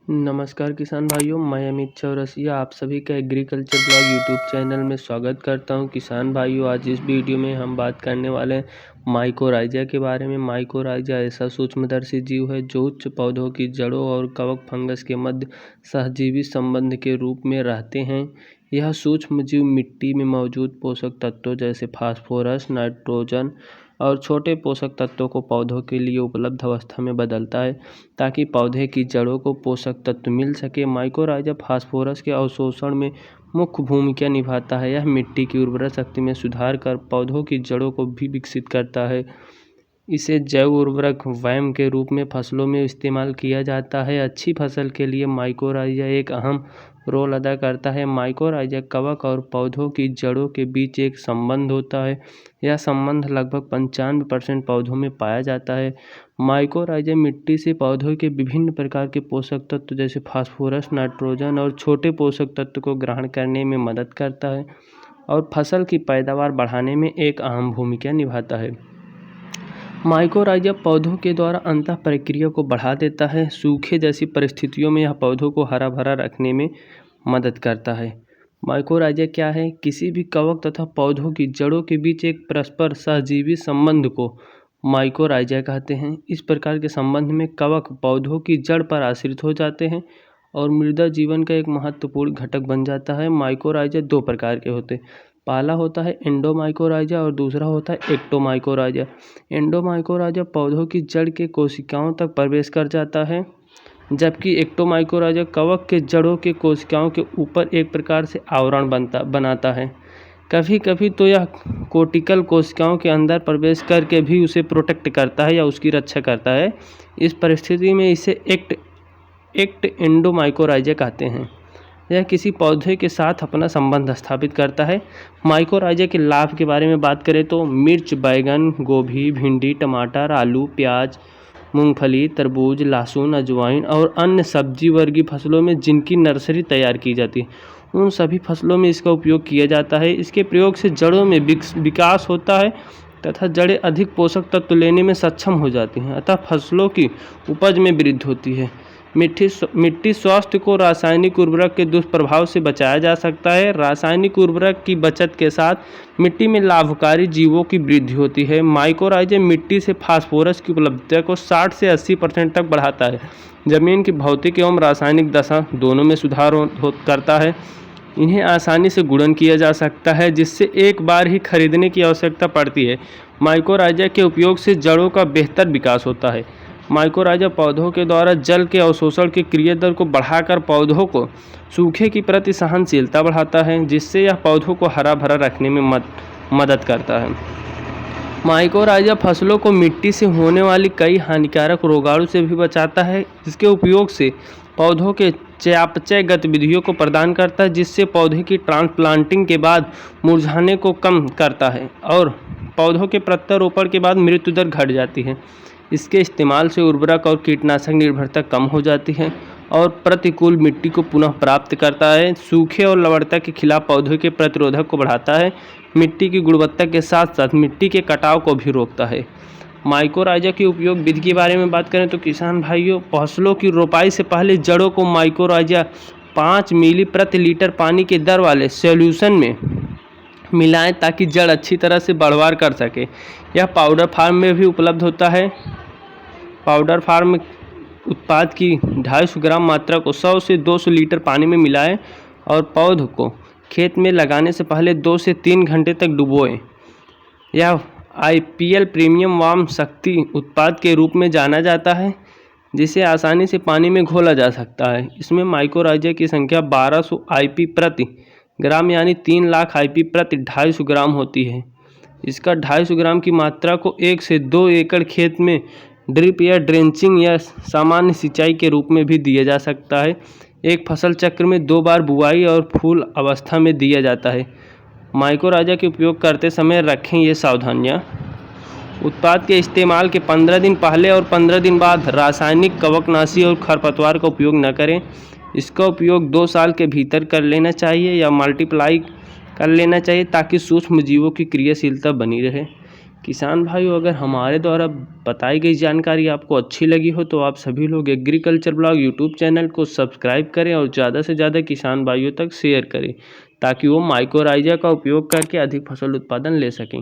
नमस्कार किसान भाइयों, मैं अमित चौरसिया आप सभी का एग्रीकल्चर ब्लॉग यूट्यूब चैनल में स्वागत करता हूं। किसान भाइयों, आज इस वीडियो में हम बात करने वाले हैं माइकोराइजा के बारे में। माइकोराइजा ऐसा सूक्ष्मदर्शी जीव है जो उच्च पौधों की जड़ों और कवक फंगस के मध्य सहजीवी संबंध के रूप में रहते हैं। यह सूक्ष्म जीव मिट्टी में मौजूद पोषक तत्वों जैसे फास्फोरस, नाइट्रोजन और छोटे पोषक तत्वों को पौधों के लिए उपलब्ध अवस्था में बदलता है ताकि पौधे की जड़ों को पोषक तत्व मिल सके। माइकोराइजा फास्फोरस के अवशोषण में मुख्य भूमिका निभाता है। यह मिट्टी की उर्वरा शक्ति में सुधार कर पौधों की जड़ों को भी विकसित करता है। इसे जैव उर्वरक वैम के रूप में फसलों में इस्तेमाल किया जाता है। अच्छी फसल के लिए माइकोराइजा एक अहम रोल अदा करता है। माइकोराइजा कवक और पौधों की जड़ों के बीच एक संबंध होता है। यह संबंध लगभग 95% पौधों में पाया जाता है। माइकोराइजा मिट्टी से पौधों के विभिन्न प्रकार के पोषक तत्व जैसे फास्फोरस, नाइट्रोजन और छोटे पोषक तत्व को ग्रहण करने में मदद करता है और फसल की पैदावार बढ़ाने में एक अहम भूमिका निभाता है। माइकोराइजा पौधों के द्वारा अंतः प्रक्रिया को बढ़ा देता है। सूखे जैसी परिस्थितियों में यह पौधों को हरा भरा रखने में मदद करता है। माइकोराइजा क्या है? किसी भी कवक तथा पौधों की जड़ों के बीच एक परस्पर सहजीवी संबंध को माइकोराइजा कहते हैं। इस प्रकार के संबंध में कवक पौधों की जड़ पर आश्रित हो जाते हैं और मृदा जीवन का एक महत्वपूर्ण घटक बन जाता है। माइकोराइजा दो प्रकार के होते हैं। पहला होता है एंडोमाइकोराइजा और दूसरा होता है एक्टोमाइकोराइजा। एंडोमाइकोराइजा पौधों की जड़ के कोशिकाओं तक प्रवेश कर जाता है, जबकि एक्टोमाइकोराइजा कवक के जड़ों के कोशिकाओं के ऊपर एक प्रकार से आवरण बनाता है। कभी कभी तो यह कोटिकल कोशिकाओं के अंदर प्रवेश करके भी उसे प्रोटेक्ट करता है या उसकी रक्षा करता है। इस परिस्थिति में इसे एक्ट एंडोमाइकोराइजा कहते हैं। यह किसी पौधे के साथ अपना संबंध स्थापित करता है। माइकोराइजा के लाभ के बारे में बात करें तो मिर्च, बैगन, गोभी, भिंडी, टमाटर, आलू, प्याज, मूंगफली, तरबूज, लहसुन, अजवाइन और अन्य सब्जी वर्गीय फसलों में जिनकी नर्सरी तैयार की जाती है, उन सभी फसलों में इसका उपयोग किया जाता है। इसके प्रयोग से जड़ों में विकास होता है तथा जड़ें अधिक पोषक तत्व लेने में सक्षम हो जाती हैं, अतः फसलों की उपज में वृद्धि होती है। मिट्टी स्वास्थ्य को रासायनिक उर्वरक के दुष्प्रभाव से बचाया जा सकता है। रासायनिक उर्वरक की बचत के साथ मिट्टी में लाभकारी जीवों की वृद्धि होती है। माइकोराइजा मिट्टी से फास्फोरस की उपलब्धता को 60 से 80% तक बढ़ाता है। जमीन की भौतिक एवं रासायनिक दशा दोनों में सुधार करता है। इन्हें आसानी से गुणन किया जा सकता है, जिससे एक बार ही खरीदने की आवश्यकता पड़ती है। माइकोराइजा के उपयोग से जड़ों का बेहतर विकास होता है। माइकोराइजा पौधों के द्वारा जल के अवशोषण की क्रिया दर को बढ़ाकर पौधों को सूखे की प्रति सहनशीलता बढ़ाता है, जिससे यह पौधों को हरा भरा रखने में मदद करता है। माइकोराइजा फसलों को मिट्टी से होने वाली कई हानिकारक रोगाणु से भी बचाता है। इसके उपयोग से पौधों के चयापचय गतिविधियों को प्रदान करता है, जिससे पौधे की ट्रांसप्लांटिंग के बाद मुरझाने को कम करता है और पौधों के प्रत्यारोपण के बाद मृत्यु दर घट जाती है। इसके इस्तेमाल से उर्वरक और कीटनाशक निर्भरता कम हो जाती है और प्रतिकूल मिट्टी को पुनः प्राप्त करता है। सूखे और लवणता के खिलाफ पौधों के प्रतिरोधक को बढ़ाता है। मिट्टी की गुणवत्ता के साथ साथ मिट्टी के कटाव को भी रोकता है। माइकोराइजा के उपयोग विधि के बारे में बात करें तो किसान भाइयों, फसलों की रोपाई से पहले जड़ों को माइकोराइजा 5 मिली प्रति लीटर पानी के दर वाले सॉल्यूशन में मिलाएं ताकि जड़ अच्छी तरह से बढ़वार कर सके। यह पाउडर फार्म में भी उपलब्ध होता है। पाउडर फार्म उत्पाद की 250 ग्राम मात्रा को 100 से 200 लीटर पानी में मिलाएं और पौध को खेत में लगाने से पहले 2 से 3 घंटे तक डुबोएं। यह IPL प्रीमियम वार्म शक्ति उत्पाद के रूप में जाना जाता है, जिसे आसानी से पानी में घोला जा सकता है। इसमें माइकोराइजा की संख्या 1200 IP प्रति ग्राम यानी 3 लाख IP प्रति 250 ग्राम होती है। इसका 250 ग्राम की मात्रा को 1 से 2 एकड़ खेत में ड्रिप या ड्रेंचिंग या सामान्य सिंचाई के रूप में भी दिया जा सकता है। एक फसल चक्र में 2 बार बुआई और फूल अवस्था में दिया जाता है। माइकोराइजा के उपयोग करते समय रखें ये सावधानियाँ। उत्पाद के इस्तेमाल के 15 दिन पहले और 15 दिन बाद रासायनिक कवकनाशी और खरपतवार का उपयोग न करें। इसका उपयोग 2 साल के भीतर कर लेना चाहिए या मल्टीप्लाई कर लेना चाहिए ताकि सूक्ष्म जीवों की क्रियाशीलता बनी रहे। किसान भाइयों, अगर हमारे द्वारा बताई गई जानकारी आपको अच्छी लगी हो तो आप सभी लोग एग्रीकल्चर ब्लॉग यूट्यूब चैनल को सब्सक्राइब करें और ज़्यादा से ज़्यादा किसान भाइयों तक शेयर करें ताकि वो माइक्रोराइजा का उपयोग करके अधिक फसल उत्पादन ले सकें।